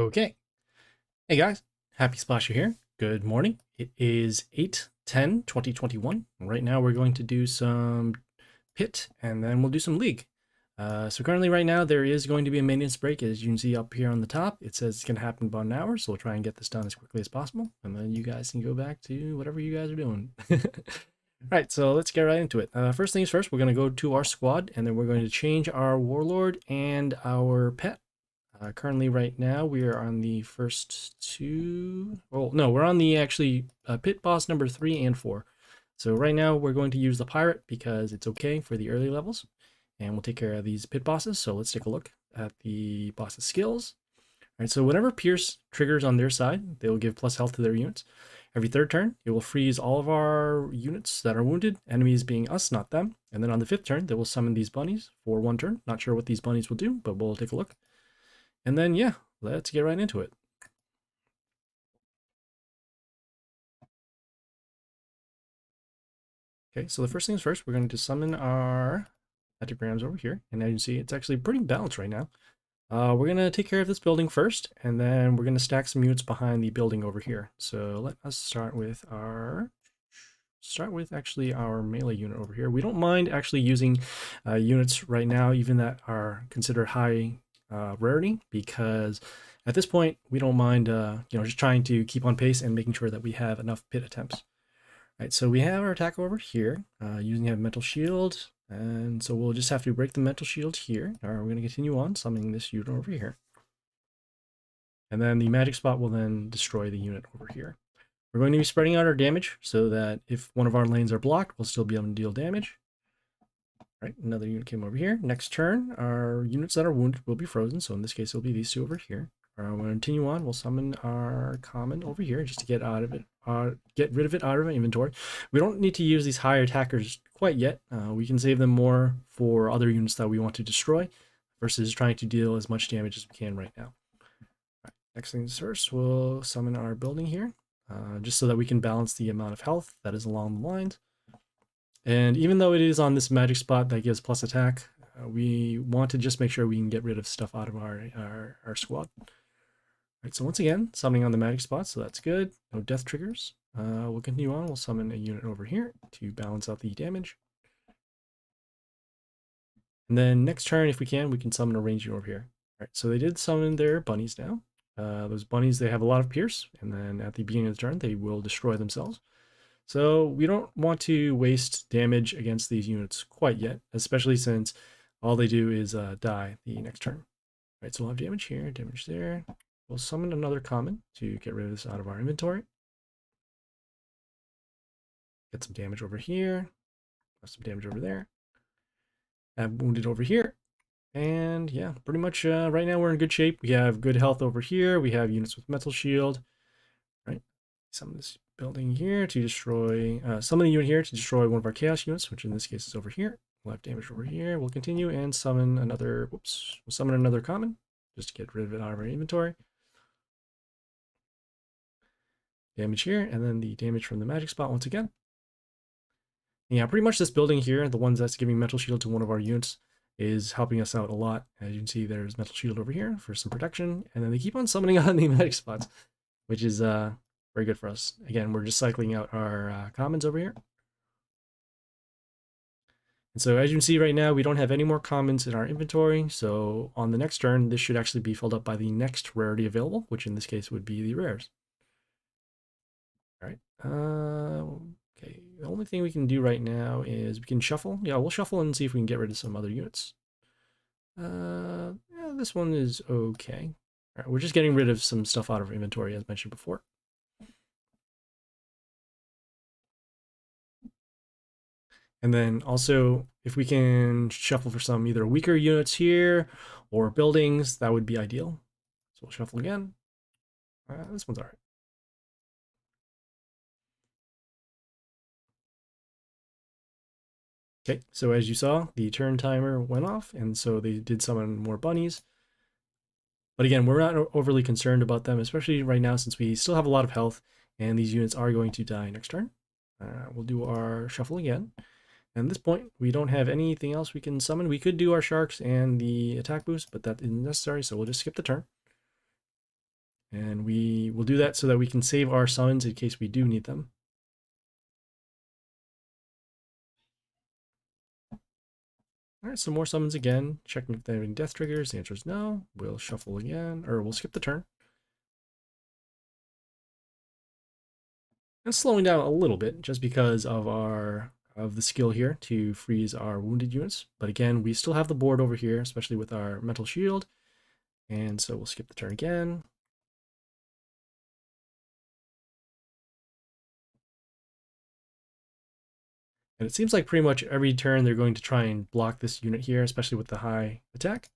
Okay. Hey guys, Happy Splasher here. Good morning. It is 8/10/2021. Right now we're going to do some pit and then we'll do some league. So currently right now there is going to be a maintenance break, as you can see up here on the top. It says it's going to happen in about an hour, so we'll try and get this done as quickly as possible. And then you guys can go back to whatever you guys are doing. Alright, so let's get right into it. First things first, we're going to go to our squad and then we're going to change our warlord and our pet. Currently, right now, we are on the first two. Well, no, we're on the actually pit boss number 3 and 4. So right now, we're going to use the pirate because it's okay for the early levels, and we'll take care of these pit bosses. So let's take a look at the boss's skills. All right, so whenever Pierce triggers on their side, they will give plus health to their units. Every third turn, it will freeze all of our units that are wounded, enemies being us, not them. And then on the fifth turn, they will summon these bunnies for 1 turn. Not sure what these bunnies will do, but we'll take a look. And then, yeah, let's get right into it. Okay, so the first things first, we're going to summon our pentagrams over here. And as you can see, it's actually pretty balanced right now. We're going to take care of this building first, and then we're going to stack some units behind the building over here. So let us start with actually our melee unit over here. We don't mind actually using units right now, even that are considered high rarity, because at this point we don't mind just trying to keep on pace and making sure that we have enough pit attempts. Right, so we have our attack over here using a mental shield, and so we'll just have to break the mental shield here. We're going to continue on summoning this unit over here, and then the magic spot will then destroy the unit over here. We're going to be spreading out our damage so that if one of our lanes are blocked, we'll still be able to deal damage. Right, another unit came over here. Next turn, our units that are wounded will be frozen. So in this case, it'll be these two over here. We'll continue on. We'll summon our common over here just to get out of it, get rid of it out of our inventory. We don't need to use these high attackers quite yet. We can save them more for other units that we want to destroy versus trying to deal as much damage as we can right now. Right, next things first, we'll summon our building here just so that we can balance the amount of health that is along the lines. And even though it is on this magic spot that gives plus attack, we want to just make sure we can get rid of stuff out of our squad. Right, so once again, summoning on the magic spot, so that's good. No death triggers. We'll continue on. We'll summon a unit over here to balance out the damage. And then next turn, if we can summon a ranged unit over here. All right, so they did summon their bunnies now. Those bunnies, they have a lot of pierce, and then at the beginning of the turn, they will destroy themselves. So we don't want to waste damage against these units quite yet, especially since all they do is die the next turn. Right, so we'll have damage here, damage there. We'll summon another common to get rid of this out of our inventory. Get some damage over here. Have some damage over there. Have wounded over here. And yeah, pretty much right now we're in good shape. We have good health over here. We have units with metal shield. Right, summon this building here to destroy, summon the unit here to destroy one of our chaos units, which in this case is over here. We'll have damage over here. We'll continue and summon another, we'll summon another common just to get rid of it out of our inventory. Damage here, and then the damage from the magic spot once again. Yeah, pretty much this building here, the ones that's giving metal shield to one of our units, is helping us out a lot. As you can see, there's metal shield over here for some protection, and then they keep on summoning on the magic spots, which is very good for us. Again, we're just cycling out our commons over here. And so as you can see right now, we don't have any more commons in our inventory. So on the next turn, this should actually be filled up by the next rarity available, which in this case would be the rares. All right. Okay. The only thing we can do right now is we can shuffle. Yeah, we'll shuffle and see if we can get rid of some other units. Yeah, this one is okay. All right, we're just getting rid of some stuff out of our inventory, as mentioned before. And then also, if we can shuffle for some either weaker units here or buildings, that would be ideal. So we'll shuffle again. This one's all right. Okay, so as you saw, the turn timer went off, and so they did summon more bunnies. But again, we're not overly concerned about them, especially right now since we still have a lot of health, and these units are going to die next turn. We'll do our shuffle again. And at this point, we don't have anything else we can summon. We could do our sharks and the attack boost, but that isn't necessary, so we'll just skip the turn. And we will do that so that we can save our summons in case we do need them. All right, some more summons again, checking if they have any death triggers. The answer is no. We'll shuffle again, or we'll skip the turn. And slowing down a little bit just because of the skill here to freeze our wounded units. But again, we still have the board over here, especially with our mental shield. And so we'll skip the turn again. And it seems like pretty much every turn they're going to try and block this unit here, especially with the high attack.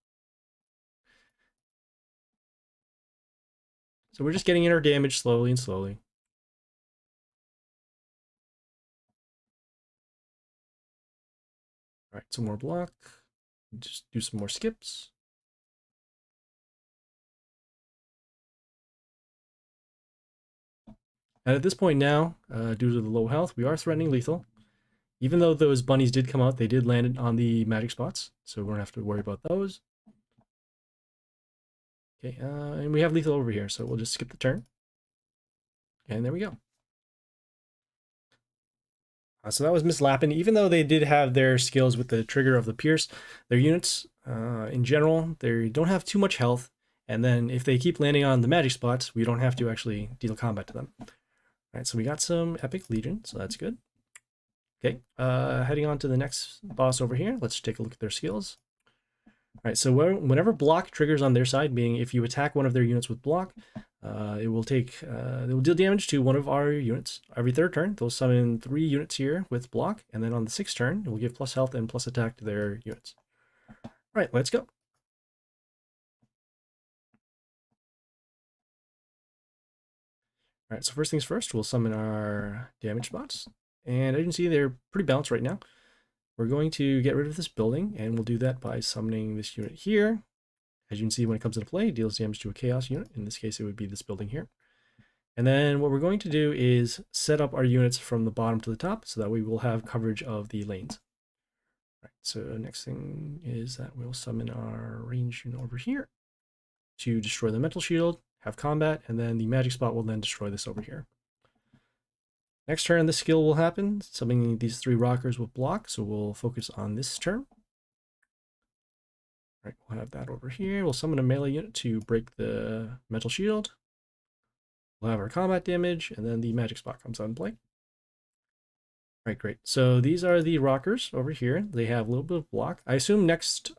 So we're just getting in our damage slowly and slowly. All right, some more block. Just do some more skips. And at this point now, due to the low health, we are threatening lethal. Even though those bunnies did come out, they did land on the magic spots, so we don't have to worry about those. Okay, and we have lethal over here, so we'll just skip the turn. And there we go. So that was Miss Lappin. Even though they did have their skills with the trigger of the Pierce, their units, in general, they don't have too much health. And then if they keep landing on the magic spots, we don't have to actually deal combat to them. All right, so we got some Epic Legion, so that's good. Okay, heading on to the next boss over here. Let's take a look at their skills. All right, so whenever block triggers on their side, meaning if you attack one of their units with block, it will deal damage to one of our units. Every third turn, they'll summon 3 units here with block, and then on the 6th turn, it will give plus health and plus attack to their units. All right, let's go. All right, so first things first, we'll summon our damage spots. And as you can see, they're pretty balanced right now. We're going to get rid of this building, and we'll do that by summoning this unit here. As you can see, when it comes into play, it deals damage to a chaos unit. In this case, it would be this building here. And then what we're going to do is set up our units from the bottom to the top, so that we will have coverage of the lanes. All right, so next thing is that we'll summon our range unit over here to destroy the mental shield, have combat, and then the magic spot will then destroy this over here. Next turn, this skill will happen, summoning these 3 rockers with block, so we'll focus on this turn. All right, we'll have that over here. We'll summon a melee unit to break the mental shield. We'll have our combat damage, and then the magic spot comes on play. All right, great. So these are the rockers over here. They have a little bit of block. I assume next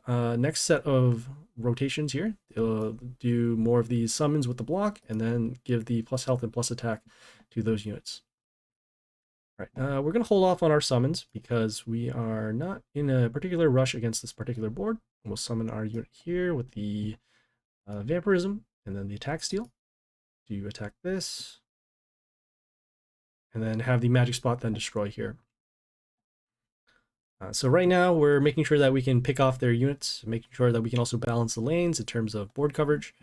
set of rotations here, they'll do more of these summons with the block, and then give the plus health and plus attack to those units. All right, we're going to hold off on our summons because we are not in a particular rush against this particular board. We'll summon our unit here with the vampirism and then the attack steal to attack this. And then have the magic spot then destroy here. So right now we're making sure that we can pick off their units, making sure that we can also balance the lanes in terms of board coverage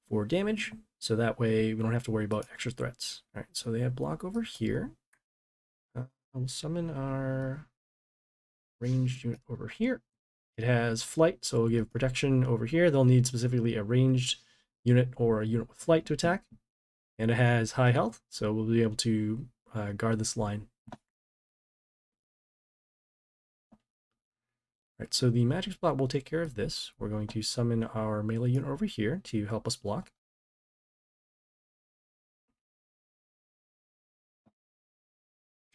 for damage. So that way we don't have to worry about extra threats. All right, so they have block over here. We'll summon our ranged unit over here. It has flight, so we'll give protection over here. They'll need specifically a ranged unit or a unit with flight to attack. And it has high health, so we'll be able to guard this line. All right, so the magic spot will take care of this. We're going to summon our melee unit over here to help us block.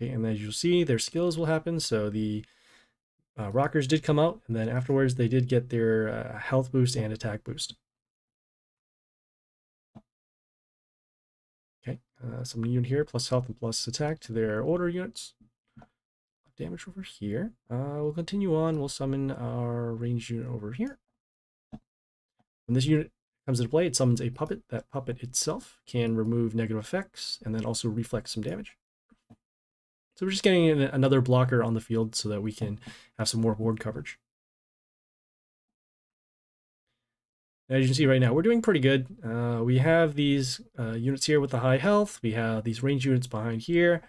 Okay, and as you'll see, their skills will happen. So the rockers did come out, and then afterwards they did get their health boost and attack boost. Okay, some unit here, plus health and plus attack to their order units. Damage over here. We'll continue on. We'll summon our ranged unit over here. When this unit comes into play, it summons a puppet. That puppet itself can remove negative effects and then also reflect some damage. So we're just getting another blocker on the field so that we can have some more board coverage. As you can see right now, we're doing pretty good. We have these units here with the high health. We have these range units behind here.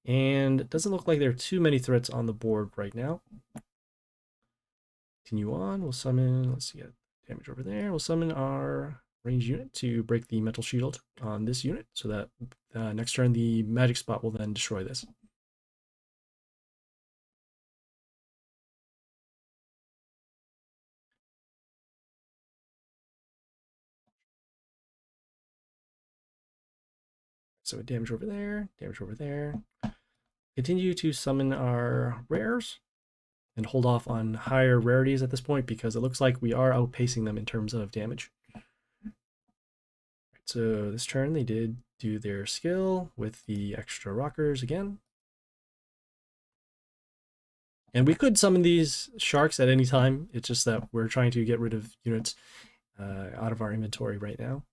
And it doesn't look like there are too many threats on the board right now. Continue on. We'll summon, let's see, damage over there. We'll summon our range unit to break the metal shield on this unit so that next turn the magic spot will then destroy this. So damage over there, damage over there. Continue to summon our rares and hold off on higher rarities at this point because it looks like we are outpacing them in terms of damage. So this turn they did do their skill with the extra rockers again. And we could summon these sharks at any time. It's just that we're trying to get rid of units out of our inventory right now.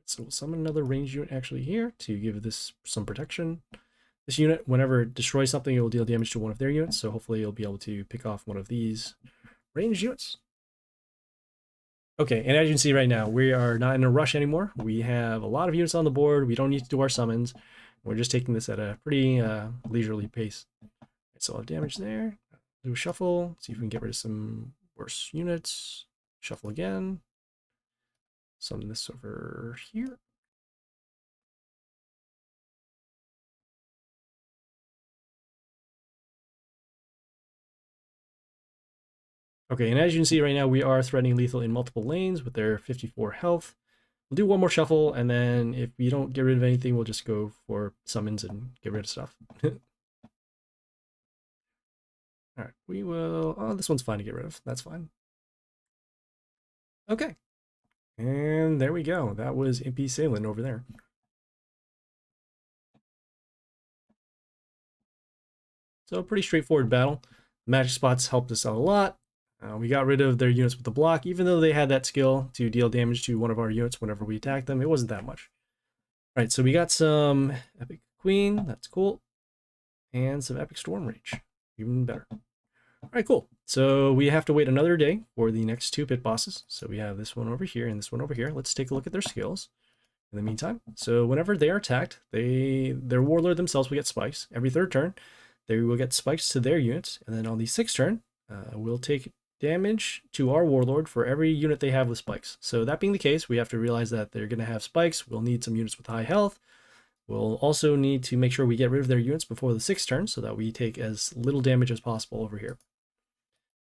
So we'll summon another range unit actually here to give this some protection. This unit, whenever it destroys something, it will deal damage to one of their units. So hopefully you'll be able to pick off one of these range units. Okay, and as you can see right now, we are not in a rush anymore. We have a lot of units on the board. We don't need to do our summons. We're just taking this at a pretty leisurely pace. So I'll have damage there. Do a shuffle. See if we can get rid of some worse units. Shuffle again. Summon this over here. Okay, and as you can see right now, we are threatening lethal in multiple lanes with their 54 health. We'll do one more shuffle, and then if we don't get rid of anything, we'll just go for summons and get rid of stuff. All right, we will... Oh, this one's fine to get rid of. That's fine. Okay. And there we go. That was Impy Sailing over there. So a pretty straightforward battle. Magic spots helped us out a lot. We got rid of their units with the block, even though they had that skill to deal damage to one of our units whenever we attacked them. It wasn't that much. All right, so we got some Epic Queen. That's cool. And some Epic Storm Rage. Even better. All right, cool. So we have to wait another day for the next two pit bosses. So we have this one over here and this one over here. Let's take a look at their skills in the meantime. So whenever they are attacked, their warlord themselves will get spikes. Every third turn, they will get spikes to their units. And then on the sixth turn, we'll take damage to our warlord for every unit they have with spikes. So that being the case, we have to realize that they're going to have spikes. We'll need some units with high health. We'll also need to make sure we get rid of their units before the sixth turn so that we take as little damage as possible over here.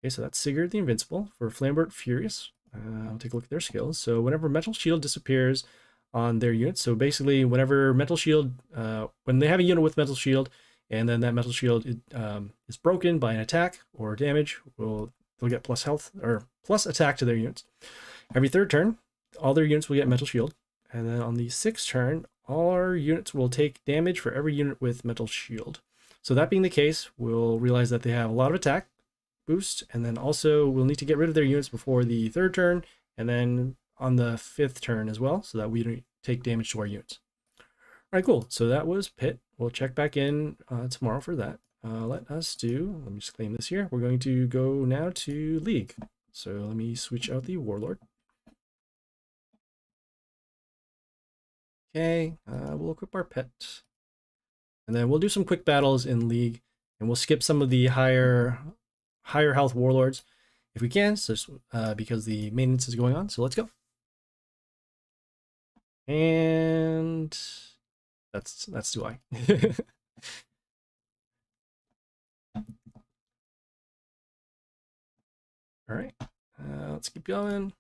Okay, so that's Sigurd the Invincible. For Flambert Furious, I'll take a look at their skills. So whenever Metal Shield disappears on their units, so basically whenever Metal Shield, when they have a unit with Metal Shield, and then that Metal Shield is broken by an attack or damage, they'll get plus health or plus attack to their units. Every third turn, all their units will get Metal Shield. And then on the sixth turn, all our units will take damage for every unit with Metal Shield. So that being the case, we'll realize that they have a lot of attack boost, and then also we'll need to get rid of their units before the third turn, and then on the fifth turn as well, so that we don't take damage to our units. All right, cool. So that was Pit. We'll check back in tomorrow for that. Let me just claim this here. We're going to go now to League. So let me switch out the Warlord. Okay, we'll equip our pet. And then we'll do some quick battles in League, and we'll skip some of the higher health warlords if we can, so because the maintenance is going on. So let's go. And that's too high. All right, let's keep going.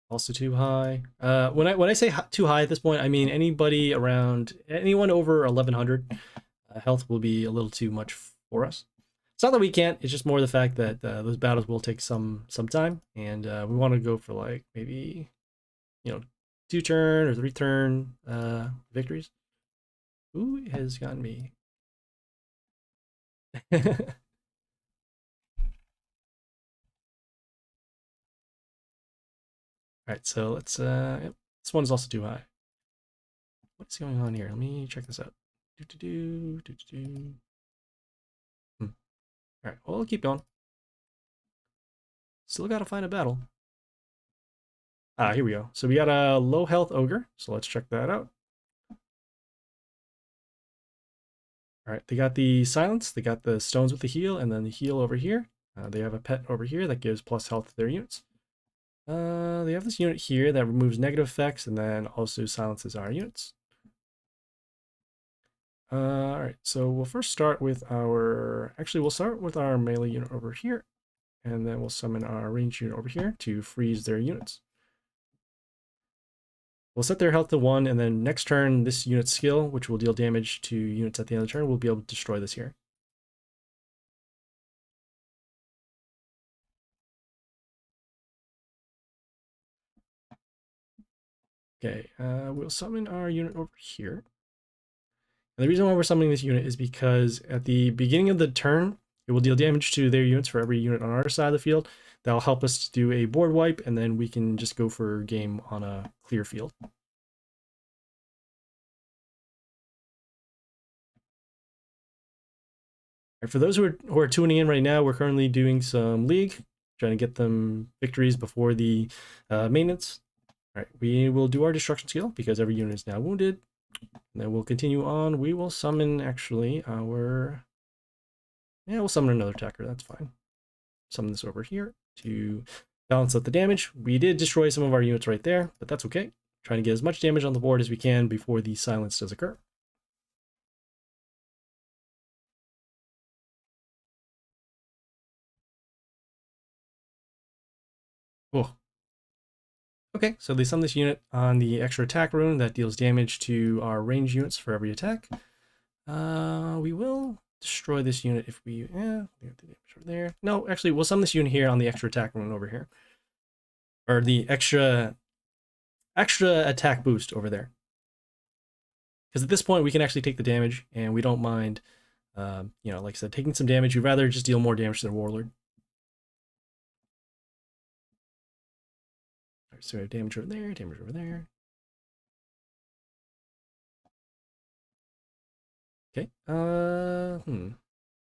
Also too high. When I say too high at this point, I mean anyone over 1100 health will be a little too much for us. It's not that we can't. It's just more the fact that those battles will take some time, and we want to go for like maybe 2-turn or 3-turn victories. Who has gotten me? All right, so let's yep. This one is also too high. What's going on here? Let me check this out. All right, well, we'll keep going. Still gotta find a battle. Ah, here we go. So we got a low health ogre, so let's check that out. All right, they got the silence, they got the stones with the heal, and then the heal over here. They have a pet over here that gives plus health to their units. They have this unit here that removes negative effects and then also silences our units. All right, so we'll first start with our, actually we'll start with our melee unit over here, and then we'll summon our ranged unit over here to freeze their units. We'll set their health to 1, and then next turn, this unit's skill, which will deal damage to units at the end of the turn, we'll be able to destroy this here. Okay, we'll summon our unit over here. And the reason why we're summoning this unit is because at the beginning of the turn, it will deal damage to their units for every unit on our side of the field. That'll help us to do a board wipe, and then we can just go for game on a clear field. Right, for those who are tuning in right now, we're currently doing some league, trying to get them victories before the maintenance. All right, we will do our destruction skill because every unit is now wounded. And then we'll continue on. We will summon actually our, yeah, we'll summon another attacker. That's fine. Summon this over here to balance out the damage. We did destroy some of our units right there, but that's okay. Trying to get as much damage on the board as we can before the silence does occur. Oh. Okay, so they summon this unit on the extra attack rune that deals damage to our range units for every attack. We will destroy this unit if we, we have the damage over there. No, actually, we'll summon this unit here on the extra attack rune over here. Or the extra attack boost over there. Because at this point, we can actually take the damage, and we don't mind, you know, like I said, taking some damage. We'd rather just deal more damage to the warlord. All right, so we have damage over there, damage over there. Okay. Do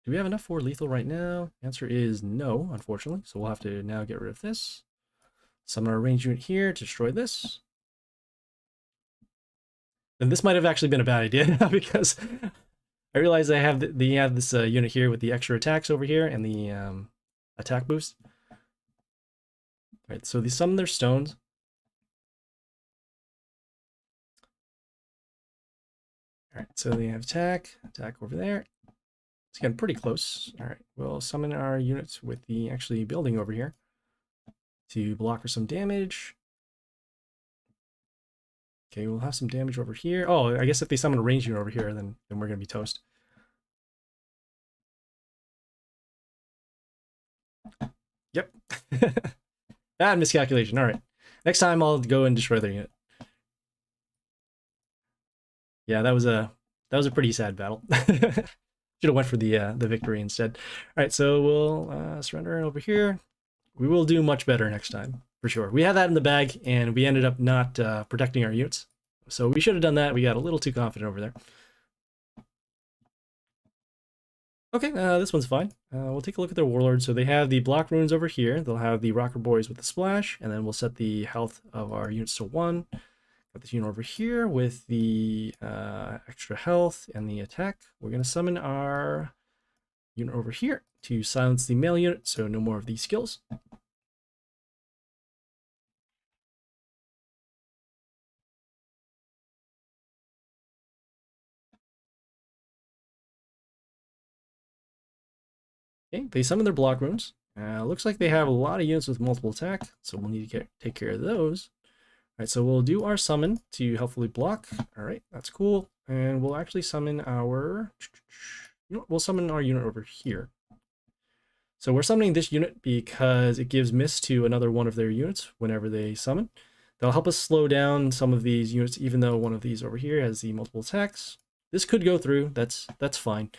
we have enough for lethal right now? Answer is no, unfortunately. So we'll have to now get rid of this. Summon our ranged unit here to destroy this. And this might have actually been a bad idea because I realize I have this unit here with the extra attacks over here and the attack boost. All right, so they summon their stones. All right, so they have attack over there. It's getting pretty close. All right, we'll summon our units with the actually building over here to block for some damage. Okay, we'll have some damage over here. Oh, I guess if they summon a ranged unit over here, then we're gonna be toast. Yep. Bad miscalculation. All right. Next time I'll go and destroy their unit. Yeah, that was a pretty sad battle. Should have went for the victory instead. All right, so we'll surrender over here. We will do much better next time, for sure. We had that in the bag, and we ended up not protecting our units. So we should have done that. We got a little too confident over there. Okay, this one's fine. We'll take a look at their warlord. So they have the block runes over here. They'll have the rocker boys with the splash, and then we'll set the health of our units to 1. Got this unit over here with the extra health and the attack. We're going to summon our unit over here to silence the melee unit, so no more of these skills. Okay, they summon their block runes. Looks like they have a lot of units with multiple attack, so we'll need to take care of those. All right, so we'll do our summon to helpfully block. All right, that's cool. And we'll actually summon our, we'll summon our unit over here. So we're summoning this unit because it gives miss to another one of their units whenever they summon. That'll help us slow down some of these units, even though one of these over here has the multiple attacks. This could go through, that's fine.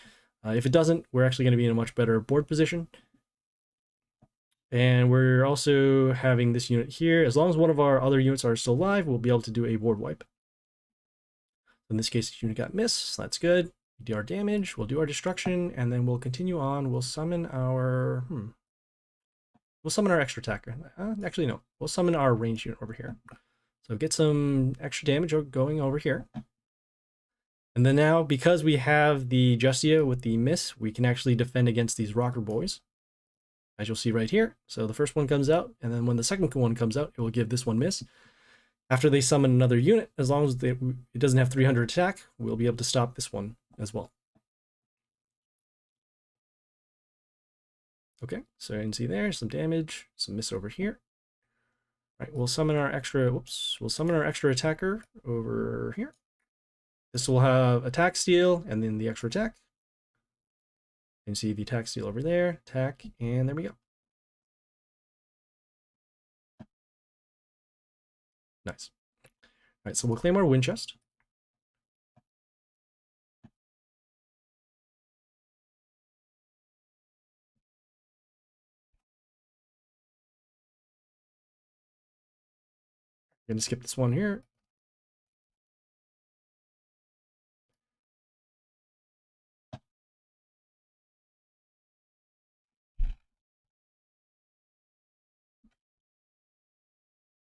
If it doesn't, we're actually going to be in a much better board position. And we're also having this unit here. As long as one of our other units are still alive, we'll be able to do a board wipe. In this case, this unit got miss. That's good. We do our damage. We'll do our destruction, and then we'll continue on. We'll summon our we'll summon our extra attacker. Actually, no. We'll summon our ranged unit over here. So get some extra damage going over here. And then now, because we have the Justia with the miss, we can actually defend against these rocker boys, as you'll see right here. So the first one comes out, and then when the second one comes out, it will give this one miss. After they summon another unit, as long as it doesn't have 300 attack, we'll be able to stop this one as well. Okay, so you can see there, some damage, some miss over here. All right, we'll summon our extra, we'll summon our extra attacker over here. This will have attack steal and then the extra attack. You can see the attack steal over there, attack, and there we go. Nice. All right, so we'll claim our wind chest. I'm gonna skip this one here.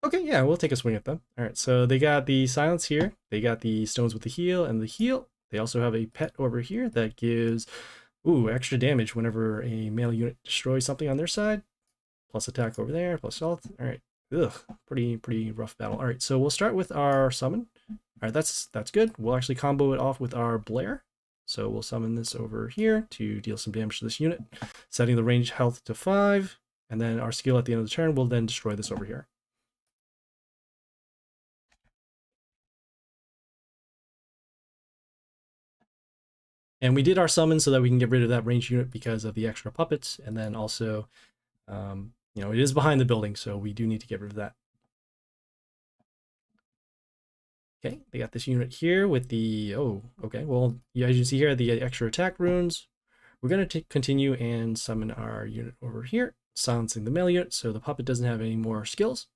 Okay, yeah, we'll take a swing at them. All right, so they got the silence here. They got the stones with the heal and the heal. They also have a pet over here that gives, extra damage whenever a melee unit destroys something on their side. Plus attack over there, plus health. All right, pretty rough battle. All right, so we'll start with our summon. All right, that's good. We'll actually combo it off with our Blair. So we'll summon this over here to deal some damage to this unit, setting the range health to 5, and then our skill at the end of the turn will then destroy this over here. And we did our summon so that we can get rid of that ranged unit because of the extra puppets, and then also, it is behind the building, so we do need to get rid of that. Okay, they got this unit here with the, okay, well, as you see here, the extra attack runes. We're going to continue and summon our unit over here, silencing the melee unit so the puppet doesn't have any more skills.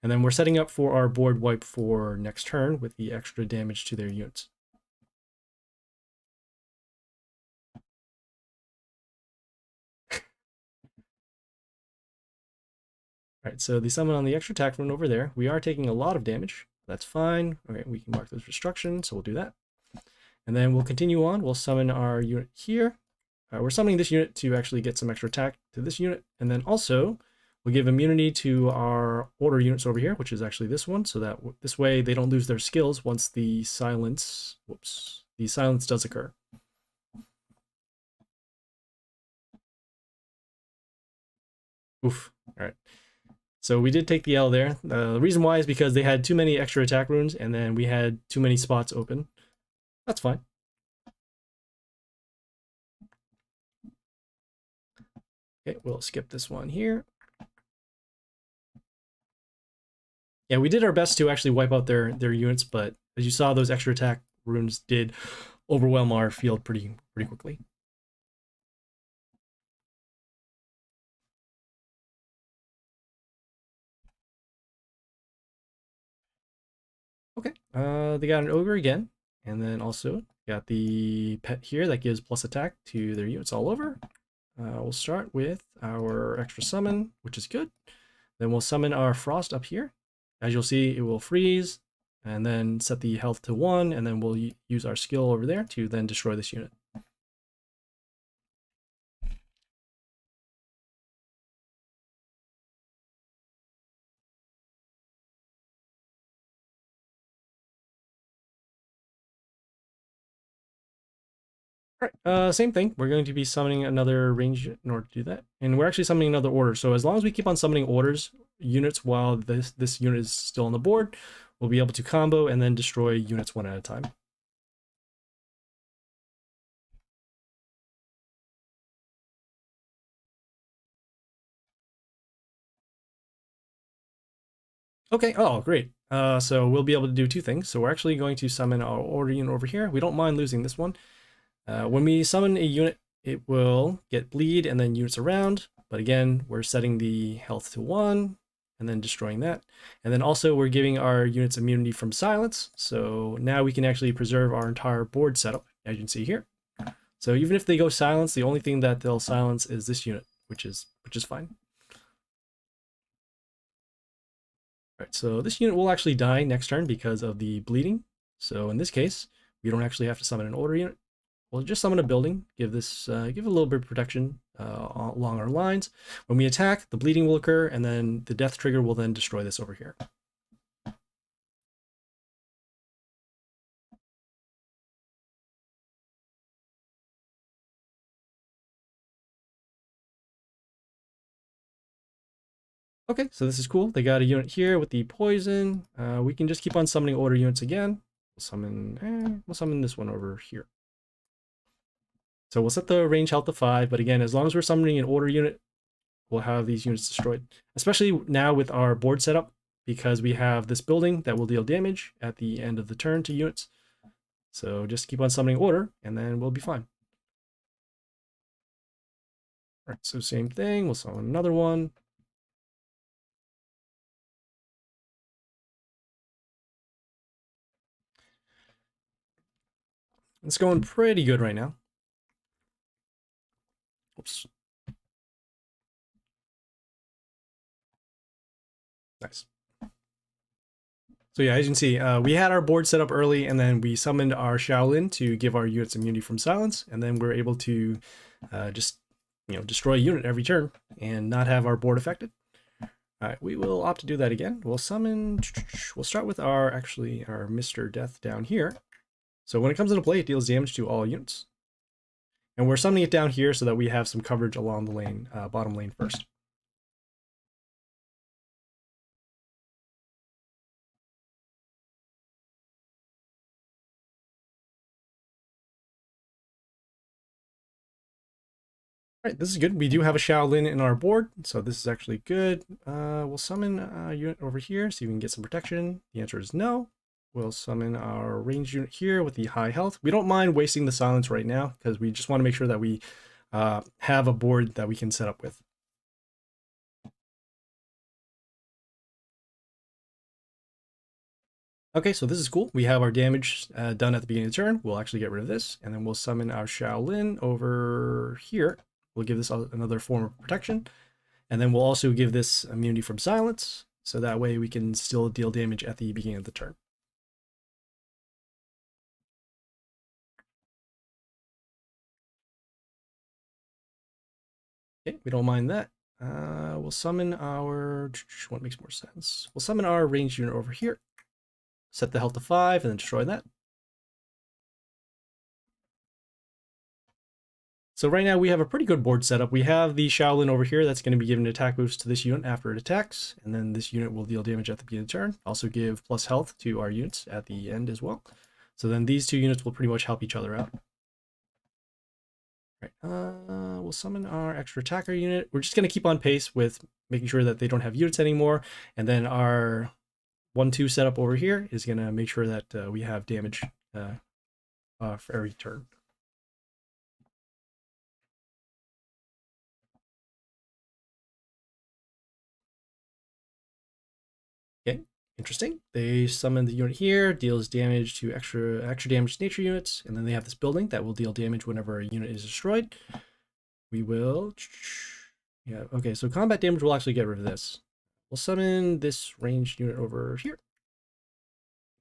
And then we're setting up for our board wipe for next turn with the extra damage to their units. All right, so the summon on the extra attack rune over there, we are taking a lot of damage. That's fine. All right, we can mark those destruction, so we'll do that. And then we'll continue on. We'll summon our unit here. We're summoning this unit to actually get some extra attack to this unit. And then also, we'll give immunity to our order units over here, which is actually this one, so that this way they don't lose their skills once the silence, the silence does occur. Oof, all right. So we did take the L there. The reason why is because they had too many extra attack runes, and then we had too many spots open. That's fine. Okay, we'll skip this one here. Yeah, we did our best to actually wipe out their units, but as you saw, those extra attack runes did overwhelm our field pretty quickly. Okay, they got an ogre again, and then also got the pet here that gives plus attack to their units all over. We'll start with our extra summon, which is good. Then we'll summon our frost up here. As you'll see, it will freeze and then set the health to 1, and then we'll use our skill over there to then destroy this unit. All right, same thing. We're going to be summoning another range in order to do that. And we're actually summoning another order. So as long as we keep on summoning units while this unit is still on the board, we'll be able to combo and then destroy units one at a time. Okay, oh, great. So we'll be able to do 2 things. So we're actually going to summon our order unit over here. We don't mind losing this one. When we summon a unit, it will get bleed and then units around. But again, we're setting the health to 1 and then destroying that. And then also we're giving our units immunity from silence. So now we can actually preserve our entire board setup, as you can see here. So even if they go silence, the only thing that they'll silence is this unit, which is fine. All right, so this unit will actually die next turn because of the bleeding. So in this case, We don't actually have to summon an order unit. We'll just summon a building, give this give a little bit of protection along our lines. When we attack, the bleeding will occur, and then the death trigger will then destroy this over here. Okay, so this is cool. They got a unit here with the poison. We can just keep on summoning order units again. We'll summon this one over here. So we'll set the range health to 5, but again, as long as we're summoning an order unit, we'll have these units destroyed. Especially now with our board setup, because we have this building that will deal damage at the end of the turn to units. So just keep on summoning order, and then we'll be fine. All right, so same thing. We'll summon another one. It's going pretty good right now. Oops. Nice. So yeah, as you can see, we had our board set up early, and then we summoned our Shaolin to give our units immunity from silence, and then we're able to just destroy a unit every turn and not have our board affected. All right, we will opt to do that again. We'll summon. We'll start with our Mr. Death down here. So when it comes into play, it deals damage to all units, and we're summoning it down here so that we have some coverage along the lane, bottom lane first. All right, this is good. We do have a Shaolin in our board, so this is actually good. We'll summon a unit over here, see if we can get some protection. The answer is no. We'll summon our ranged unit here with the high health. We don't mind wasting the silence right now, because we just want to make sure that we have a board that we can set up with. Okay, so this is cool. We have our damage done at the beginning of the turn. We'll actually get rid of this, and then we'll summon our Shaolin over here. We'll give this another form of protection, and then we'll also give this immunity from silence, so that way we can still deal damage at the beginning of the turn. Okay, we don't mind that. We'll summon our, what makes more sense? We'll summon our ranged unit over here, set the health to 5, and then destroy that. So right now we have a pretty good board setup. We have the Shaolin over here that's going to be giving an attack boost to this unit after it attacks, and then this unit will deal damage at the beginning of the turn. Also give plus health to our units at the end as well. So then these two units will pretty much help each other out. Right. We'll summon our extra attacker unit. We're just going to keep on pace with making sure that they don't have units anymore, and then our 1-2 setup over here is going to make sure that we have damage for every turn. Okay, interesting. They summon the unit here, deals damage to extra damage to nature units, and then they have this building that will deal damage whenever a unit is destroyed. We will, yeah, okay, so combat damage will actually get rid of this. We'll summon this ranged unit over here.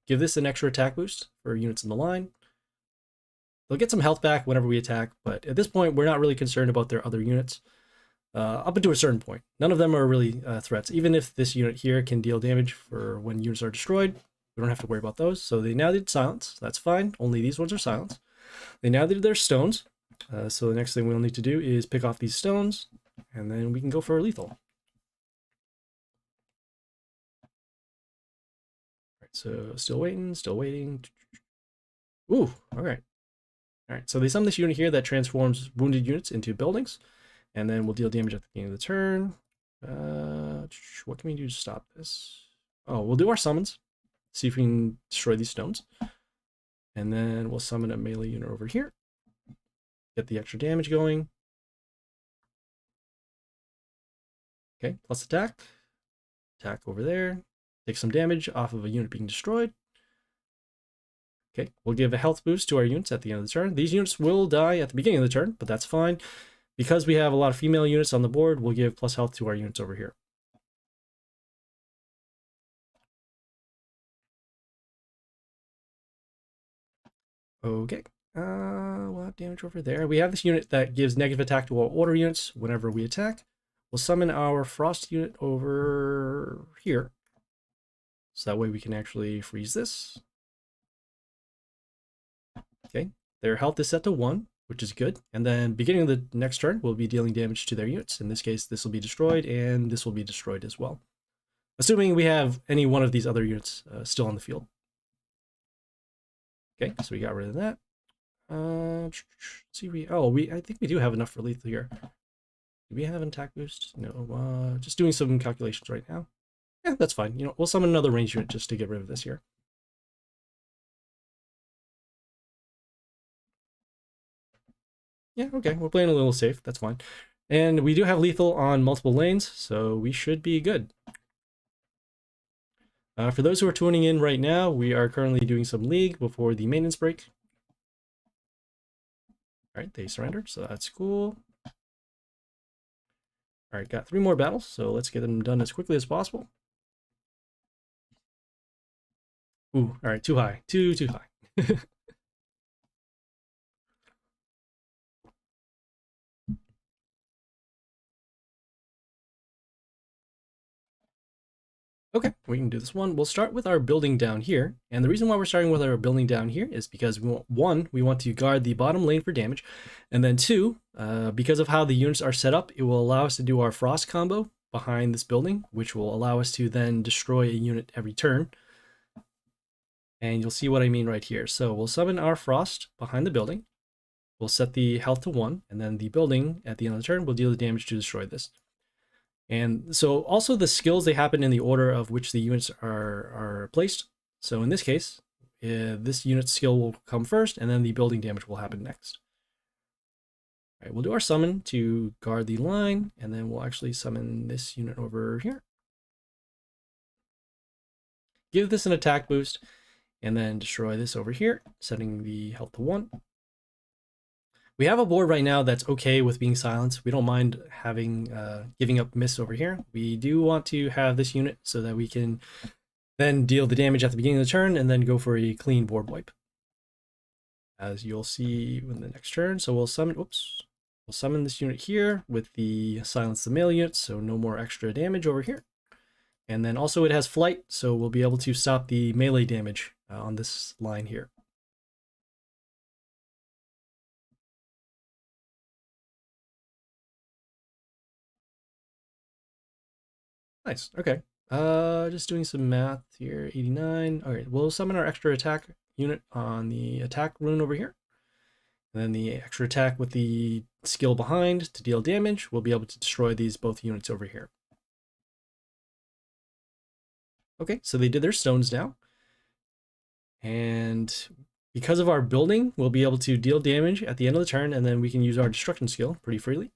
Give this an extra attack boost for units in the line. They'll get some health back whenever we attack, but at this point, we're not really concerned about their other units. Up until a certain point. None of them are really threats. Even if this unit here can deal damage for when units are destroyed, we don't have to worry about those. So they now did silence. That's fine. Only these ones are silence. They now did their stones. So the next thing we'll need to do is pick off these stones, and then we can go for a lethal. All right, so still waiting, still waiting. Ooh, all right. All right, so they summon this unit here that transforms wounded units into buildings. And then we'll deal damage at the beginning of the turn. What can we do to stop this? Oh, we'll do our summons. See if we can destroy these stones. And then we'll summon a melee unit over here. Get the extra damage going. Okay, plus attack. Attack over there. Take some damage off of a unit being destroyed. Okay, we'll give a health boost to our units at the end of the turn. These units will die at the beginning of the turn, but that's fine. Because we have a lot of female units on the board, we'll give plus health to our units over here. Okay. We'll have damage over there. We have this unit that gives negative attack to all order units whenever we attack. We'll summon our frost unit over here. So that way we can actually freeze this. Okay. Their health is set to 1, which is good. And then beginning of the next turn, we'll be dealing damage to their units. In this case, this will be destroyed, and this will be destroyed as well. Assuming we have any one of these other units still on the field. Okay, so we got rid of that. See, I think we do have enough for lethal here. Do we have an attack boost? No, just doing some calculations right now. Yeah, that's fine. You know, we'll summon another range unit just to get rid of this here. Yeah, okay, we're playing a little safe. That's fine. And we do have lethal on multiple lanes, so we should be good. For those who are tuning in right now, we are currently doing some League before the maintenance break. All right, they surrendered, so that's cool. All right, got 3 more battles, so let's get them done as quickly as possible. Ooh, all right, too high. Too high. Okay, we can do this one. We'll start with our building down here. And the reason why we're starting with our building down here is because we want to guard the bottom lane for damage. And then 2, because of how the units are set up, it will allow us to do our frost combo behind this building, which will allow us to then destroy a unit every turn. And you'll see what I mean right here. So we'll summon our frost behind the building. We'll set the health to 1, and then the building at the end of the turn will deal the damage to destroy this. And so also the skills, they happen in the order of which the units are placed. So in this case, this unit's skill will come first, and then the building damage will happen next. All right, we'll do our summon to guard the line, and then we'll actually summon this unit over here. Give this an attack boost, and then destroy this over here, setting the health to 1. We have a board right now that's okay with being silenced. We don't mind having giving up miss over here. We do want to have this unit so that we can then deal the damage at the beginning of the turn and then go for a clean board wipe, as you'll see in the next turn. So we'll summon, we'll summon this unit here with the silence the melee unit, so no more extra damage over here. And then also it has flight, so we'll be able to stop the melee damage on this line here. Nice. Okay. Just doing some math here. 89. All right. We'll summon our extra attack unit on the attack rune over here. And then the extra attack with the skill behind to deal damage. We'll be able to destroy these both units over here. Okay. So they did their stones now. And because of our building, we'll be able to deal damage at the end of the turn, and then we can use our destruction skill pretty freely.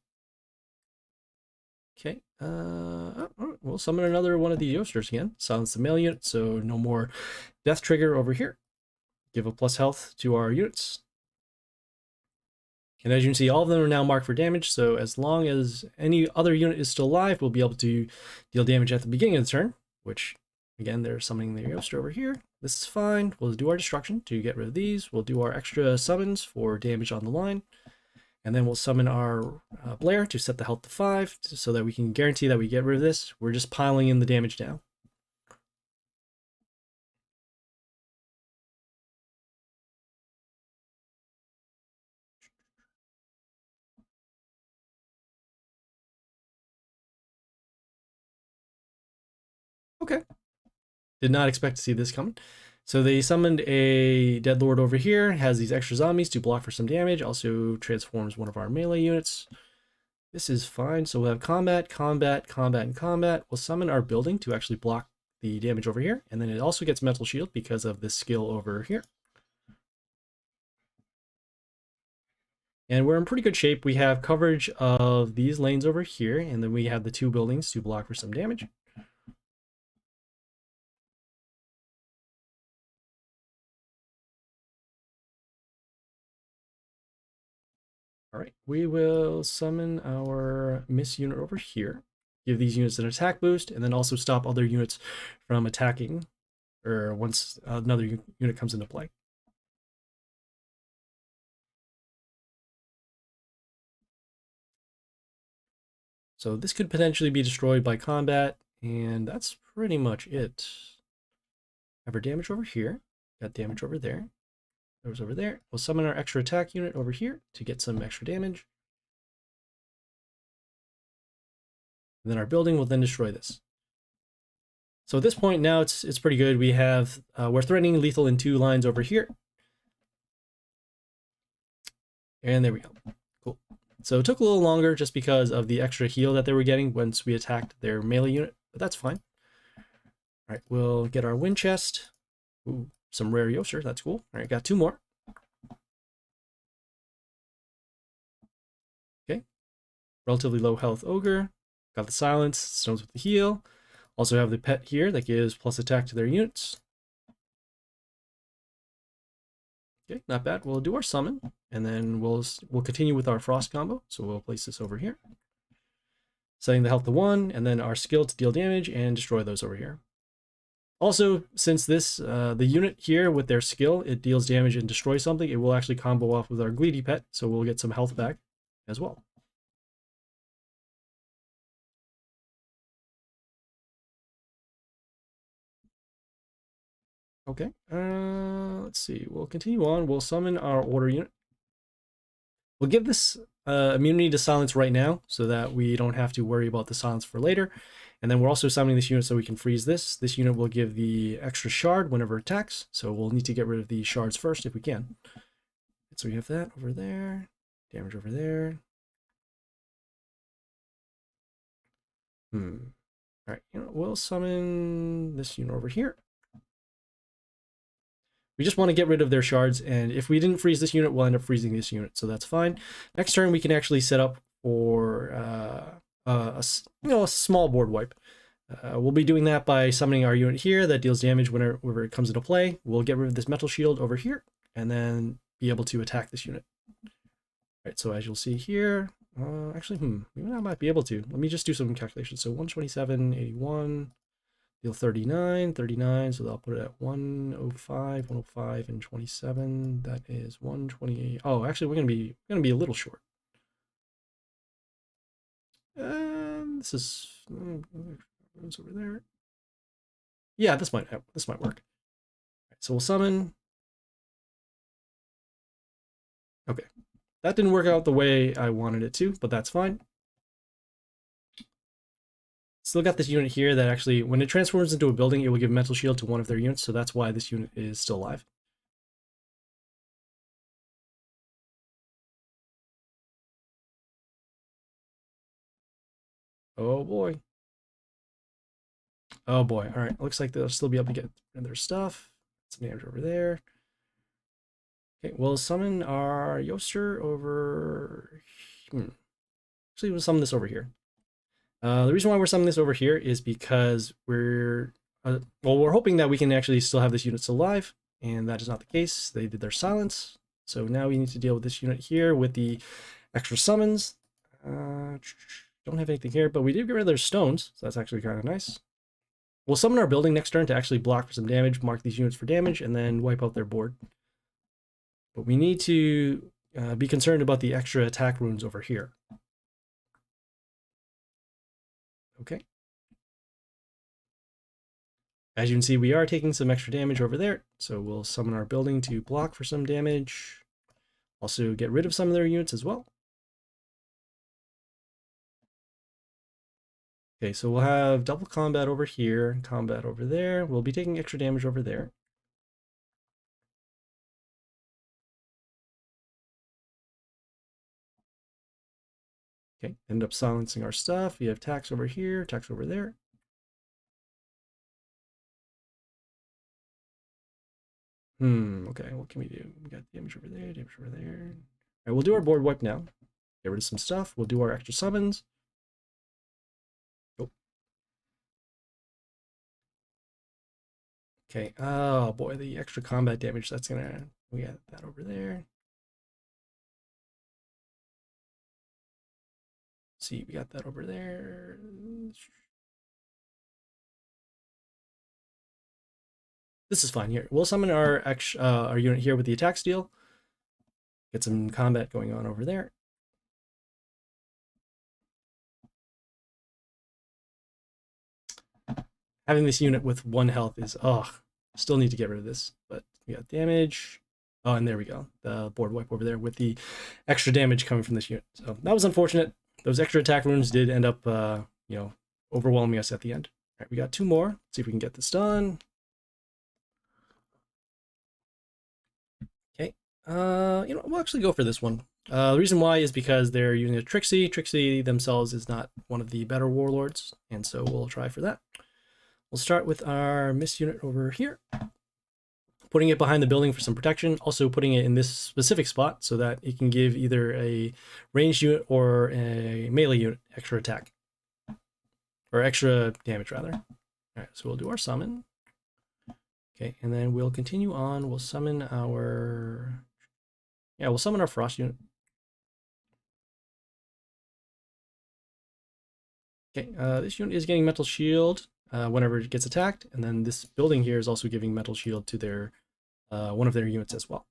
Okay, we'll summon another one of the Yoasters again. Silence the melee unit, so no more death trigger over here. Give a plus health to our units. And as you can see, all of them are now marked for damage, so as long as any other unit is still alive, we'll be able to deal damage at the beginning of the turn, which, again, they're summoning the Yoaster over here. This is fine. We'll do our destruction to get rid of these. We'll do our extra summons for damage on the line. And then we'll summon our Blair to set the health to 5 so that we can guarantee that we get rid of this. We're just piling in the damage now. Okay. Did not expect to see this coming. So they summoned a Dead Lord over here, has these extra zombies to block for some damage, also transforms one of our melee units. This is fine. So we'll have combat, combat, combat, and combat. We'll summon our building to actually block the damage over here. And then it also gets Mental Shield because of this skill over here. And we're in pretty good shape. We have coverage of these lanes over here, and then we have the 2 buildings to block for some damage. All right, we will summon our miss unit over here, give these units an attack boost, and then also stop other units from attacking, or once another unit comes into play. So this could potentially be destroyed by combat, and that's pretty much it. Have our damage over here. Got damage over there. Goes over there. We'll summon our extra attack unit over here to get some extra damage. And then our building will then destroy this. So at this point now it's pretty good. We have we're threatening lethal in 2 lines over here. And there we go. Cool. So it took a little longer just because of the extra heal that they were getting once we attacked their melee unit, but that's fine. All right, we'll get our wind chest. Ooh, some rare Yoster, that's cool. All right, got 2 more. Okay. Relatively low health ogre. Got the silence, stones with the heal. Also have the pet here that gives plus attack to their units. Okay, not bad. We'll do our summon, and then we'll continue with our frost combo. So we'll place this over here, setting the health to 1, and then our skill to deal damage and destroy those over here. Also, since this the unit here with their skill, it deals damage and destroys something, it will actually combo off with our greedy pet, so we'll get some health back as well. Okay, let's see. We'll continue on. We'll summon our order unit. We'll give this immunity to silence right now so that we don't have to worry about the silence for later. And then we're also summoning this unit so we can freeze this. This unit will give the extra shard whenever it attacks. So we'll need to get rid of the shards first if we can. So we have that over there. Damage over there. All right, we'll summon this unit over here. We just want to get rid of their shards, and if we didn't freeze this unit, we'll end up freezing this unit, so that's fine. Next turn, we can actually set up for a small board wipe. We'll be doing that by summoning our unit here that deals damage whenever it comes into play. We'll get rid of this metal shield over here, and then be able to attack this unit. All right, so as you'll see here, actually, maybe I might be able to. Let me just do some calculations. So 127, 81. Deal 39, 39, so I'll put it at 105, 105, and 27. That is 128. Oh, actually, we're gonna be a little short. This is over there. Yeah, this might work. Right, so we'll summon. Okay, that didn't work out the way I wanted it to, but that's fine. Still got this unit here that actually, when it transforms into a building, it will give mental shield to one of their units, so that's why this unit is still alive. Oh boy. Oh boy. All right. Looks like they'll still be able to get their stuff. Some damage over there. Okay, we'll summon our Yoster over. Actually, we'll summon this over here. The reason why we're summoning this over here is because we're hoping that we can actually still have this unit still alive, and that is not the case. They did their silence, so now we need to deal with this unit here with the extra summons. Don't have anything here, but we did get rid of their stones, so that's actually kind of nice. We'll summon our building next turn to actually block for some damage, mark these units for damage, and then wipe out their board. But we need to be concerned about the extra attack runes over here. Okay. As you can see, we are taking some extra damage over there, so we'll summon our building to block for some damage. Also get rid of some of their units as well. Okay, so we'll have double combat over here, combat over there. We'll be taking extra damage over there. Okay, end up silencing our stuff. We have tax over here, tax over there. Okay, what can we do? We got damage over there, damage over there. All right, we'll do our board wipe now. Get rid of some stuff. We'll do our extra summons. Oh. Okay, oh boy, the extra combat damage, that's gonna, we got that over there. See, we got that over there. This is fine here. We'll summon our unit here with the attack steal. Get some combat going on over there. having this unit with 1 health is, oh, still need to get rid of this. But we got damage. Oh, and there we go. The board wipe over there with the extra damage coming from this unit. So that was unfortunate. Those extra attack runes did end up, overwhelming us at the end. All right, we got 2 more. Let's see if we can get this done. Okay. We'll actually go for this one. The reason why is because they're using a Trixie. Trixie themselves is not one of the better warlords, and so we'll try for that. We'll start with our Mist unit over here, putting it behind the building for some protection, also putting it in this specific spot so that it can give either a ranged unit or a melee unit extra attack, or extra damage rather. All right, so we'll do our summon. Okay, and then we'll continue on. We'll summon our frost unit. Okay, this unit is getting metal shield whenever it gets attacked, and then this building here is also giving metal shield to their one of their units as well.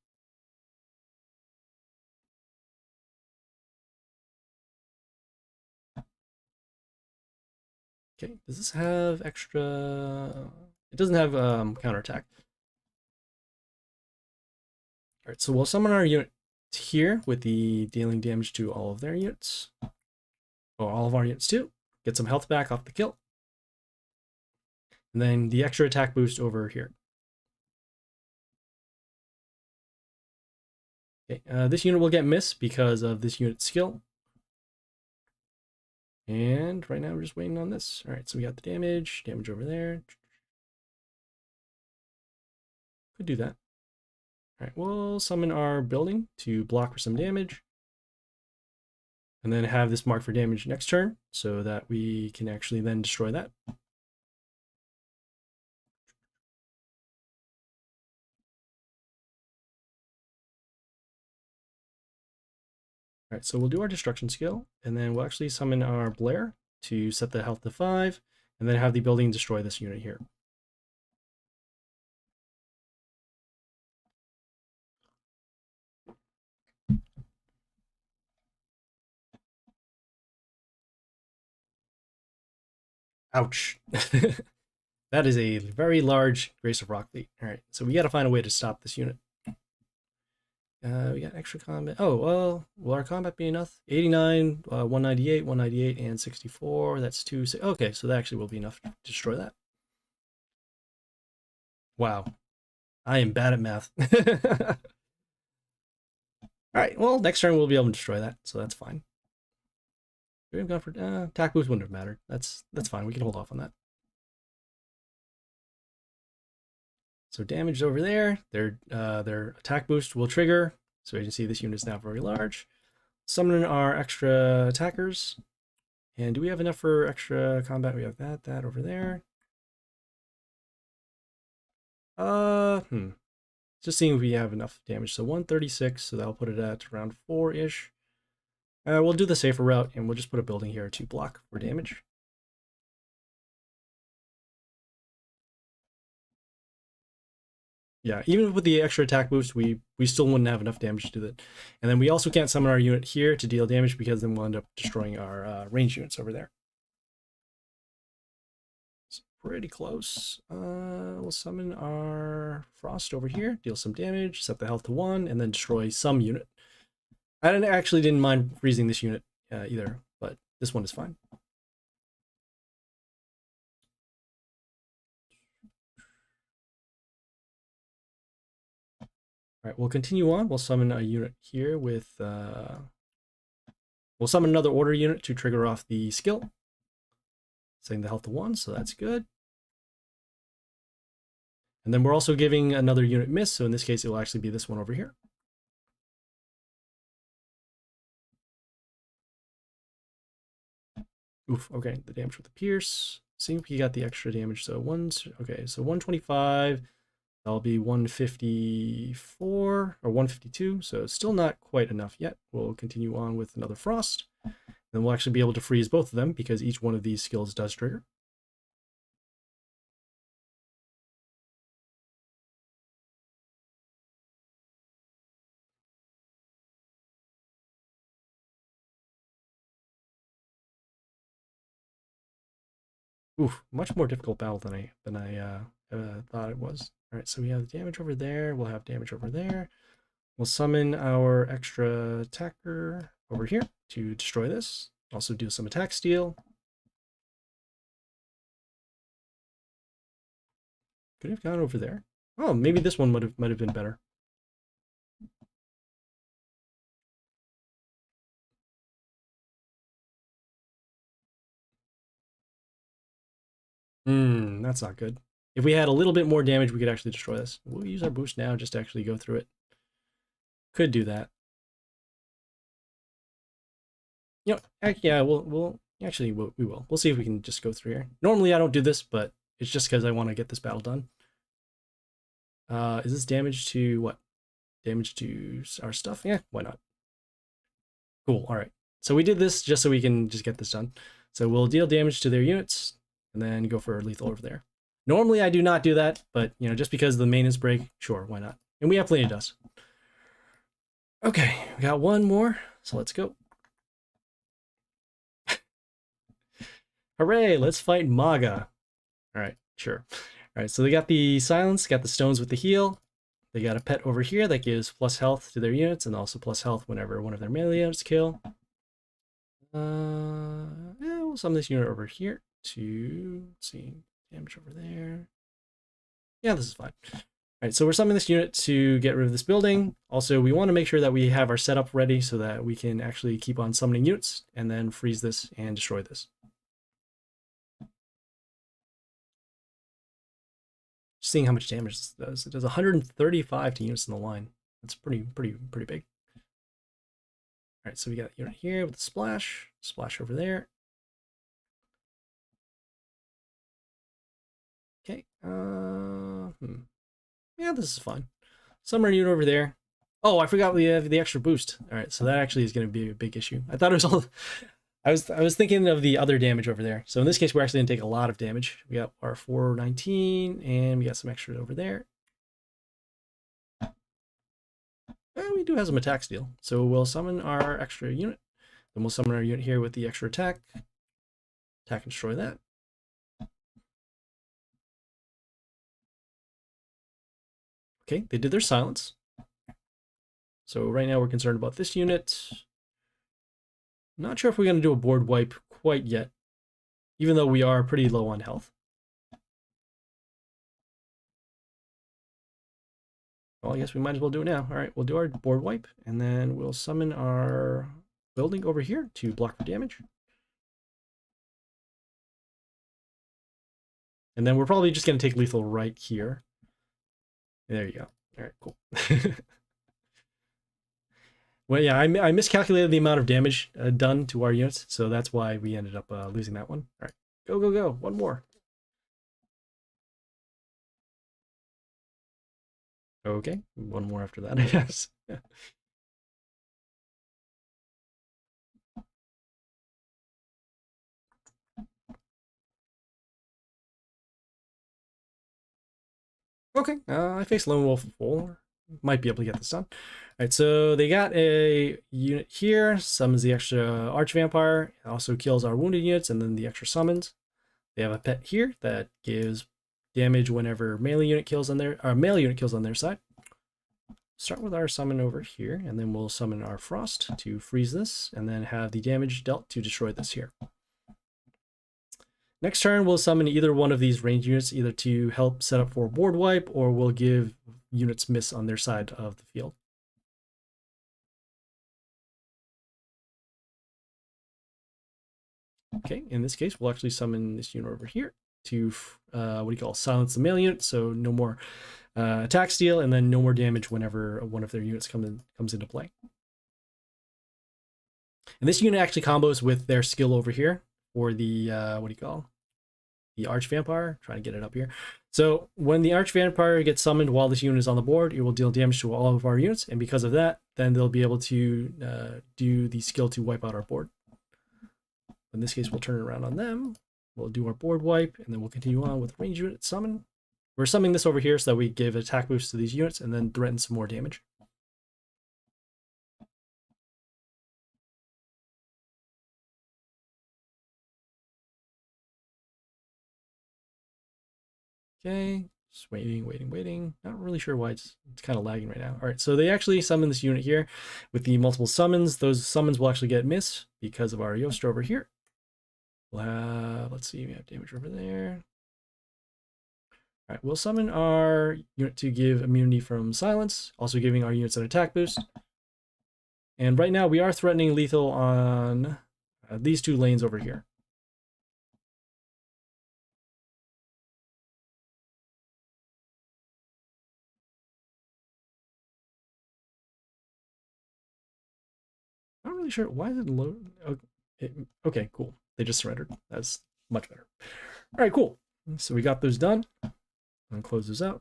Okay, does this have extra? It doesn't have counterattack. All right, so we'll summon our unit here with the dealing damage to all of their units, or all of our units too. Get some health back off the kill. And then the extra attack boost over here. Okay, this unit will get miss because of this unit's skill. And right now we're just waiting on this. All right, so we got the damage over there. Could do that. All right, we'll summon our building to block for some damage. And then have this mark for damage next turn so that we can actually then destroy that. All right, so we'll do our destruction skill, and then we'll actually summon our Blair to set the health to 5, and then have the building destroy this unit here. Ouch. That is a very large Grace of Rock fleet. All right, so we got to find a way to stop this unit. We got extra combat. Oh, well, will our combat be enough? 89, 198, and 64. That's 2. Okay, so that actually will be enough to destroy that. Wow. I am bad at math. All right, well, next turn we'll be able to destroy that, so that's fine. We've gone for attack boost wouldn't have mattered. That's fine. We can hold off on that. So damage over there. Their attack boost will trigger. So you can see this unit is now very large. Summoning our extra attackers. And do we have enough for extra combat? We have that over there. Just seeing if we have enough damage. So 136, so that'll put it at around 4-ish. We'll do the safer route, and we'll just put a building here to block for damage. Yeah, even with the extra attack boost, we still wouldn't have enough damage to do that. And then we also can't summon our unit here to deal damage because then we'll end up destroying our range units over there. It's pretty close. We'll summon our Frost over here, deal some damage, set the health to 1, and then destroy some unit. I actually didn't mind freezing this unit either, but this one is fine. All right, we'll continue on. We'll summon a unit here with... we'll summon another order unit to trigger off the skill. Setting the health to 1, so that's good. And then we're also giving another unit miss, so in this case it will actually be this one over here. Oof, okay, the damage with the pierce. See if we got the extra damage. So okay, so 125. That'll be 154 or 152. So still not quite enough yet. We'll continue on with another Frost. Then we'll actually be able to freeze both of them because each one of these skills does trigger. Oof, much more difficult battle than I thought it was. All right, so we have damage over there. We'll have damage over there. We'll summon our extra attacker over here to destroy this. Also do some attack steal. Could have gone over there. Oh, maybe this one might have been better. That's not good. If we had a little bit more damage, we could actually destroy this. We'll use our boost now just to actually go through it. Could do that. You know, yeah, we will. We'll see if we can just go through here. Normally I don't do this, but it's just because I want to get this battle done. Is this damage to what? Damage to our stuff? Yeah, why not? Cool, all right. So we did this just so we can just get this done. So we'll deal damage to their units and then go for lethal over there. Normally I do not do that, but you know, just because the maintenance break, sure, why not? And we have plenty of dust. Okay, we got one more, so let's go. Hooray, let's fight Maga. All right, sure. All right, so they got the silence, got the stones with the heal. They got a pet over here that gives plus health to their units and also plus health whenever one of their melee units kill. Yeah, we'll summon this unit over here to, let's see, damage over there. Yeah, this is fine. All right, so we're summoning this unit to get rid of this building. Also, we want to make sure that we have our setup ready so that we can actually keep on summoning units and then freeze this and destroy this. Seeing how much damage this does. It does 135 to units in the line. That's pretty big. All right, so we got a unit here with a splash over there. Okay. Yeah, this is fine. Summon unit over there. Oh, I forgot we have the extra boost. All right, so that actually is going to be a big issue. I thought it was all. I was thinking of the other damage over there. So in this case, we're actually going to take a lot of damage. We got our 419, and we got some extra over there. And we do have some attack steal. So we'll summon our extra unit. Then we'll summon our unit here with the extra attack. Attack and destroy that. Okay, they did their silence. So right now we're concerned about this unit. Not sure if we're going to do a board wipe quite yet, even though we are pretty low on health. Well, I guess we might as well do it now. All right, we'll do our board wipe, and then we'll summon our building over here to block for damage. And then we're probably just going to take lethal right here. There you go. All right, cool. Well, yeah, I miscalculated the amount of damage done to our units, so that's why we ended up losing that one. All right, go, go, go. One more. Okay, one more after that, I guess. Yeah. Okay, I face Lone Wolf 4. Might be able to get this done. All right, so they got a unit here, summons the extra Arch Vampire, also kills our wounded units, and then the extra summons. They have a pet here that gives damage whenever melee unit kills on their side. Start with our summon over here, and then we'll summon our Frost to freeze this, and then have the damage dealt to destroy this here. Next turn, we'll summon either one of these range units, either to help set up for a board wipe, or we'll give units miss on their side of the field. Okay, in this case, we'll actually summon this unit over here to, silence the melee unit, so no more attack steal, and then no more damage whenever one of their units comes into play. And this unit actually combos with their skill over here for the, the Arch Vampire. Trying to get it up here. So when the Arch Vampire gets summoned while this unit is on the board, it will deal damage to all of our units, and because of that, then they'll be able to do the skill to wipe out our board. In this case, we'll turn it around on them. We'll do our board wipe, and then we'll continue on with range unit summon. We're summoning this over here so that we give attack boost to these units and then threaten some more damage. Okay, just waiting. Not really sure why it's kind of lagging right now. All right, so they actually summon this unit here with the multiple summons. Those summons will actually get missed because of our Yoster over here. We'll have, let's see, we have damage over there. All right, we'll summon our unit to give immunity from silence, also giving our units an attack boost. And right now we are threatening lethal on these two lanes over here. I'm not really sure why is it low. Okay, cool. They just surrendered. That's much better. All right, cool. So we got those done. And close those out.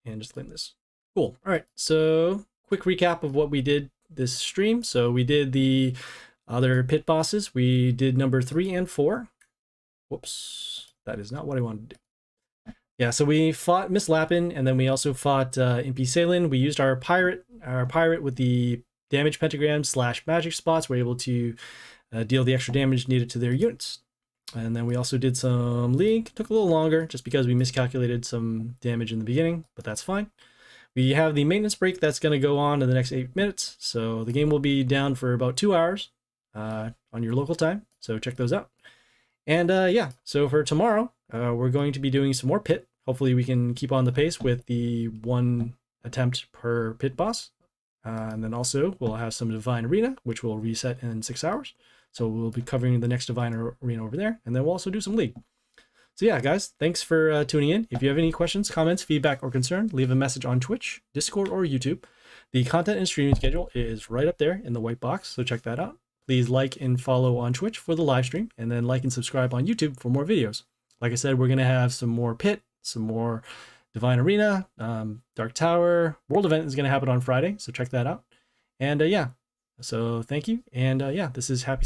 And just claim this. Cool. All right. So quick recap of what we did this stream. So we did the other pit bosses. We did number 3 and 4. Whoops. That is not what I wanted to do. Yeah, so we fought Miss Lappin, and then we also fought Impy Salin. We used our pirate with the damage pentagram / magic spots. We're able to deal the extra damage needed to their units. And then we also did some League. Took a little longer just because we miscalculated some damage in the beginning, but that's fine. We have the maintenance break that's going to go on in the next 8 minutes. So the game will be down for about 2 hours on your local time. So check those out. And yeah, so for tomorrow, we're going to be doing some more pit. Hopefully we can keep on the pace with the 1 attempt per pit boss. And then also we'll have some Divine Arena, which will reset in 6 hours. So we'll be covering the next Divine Arena over there. And then we'll also do some League. So yeah, guys, thanks for tuning in. If you have any questions, comments, feedback, or concern, leave a message on Twitch, Discord, or YouTube. The content and streaming schedule is right up there in the white box, so check that out. Please like and follow on Twitch for the live stream, and then like and subscribe on YouTube for more videos. Like I said, we're going to have some more Pit, some more Divine Arena, Dark Tower. World event is going to happen on Friday, so check that out. And yeah, so thank you. And yeah, this is Happy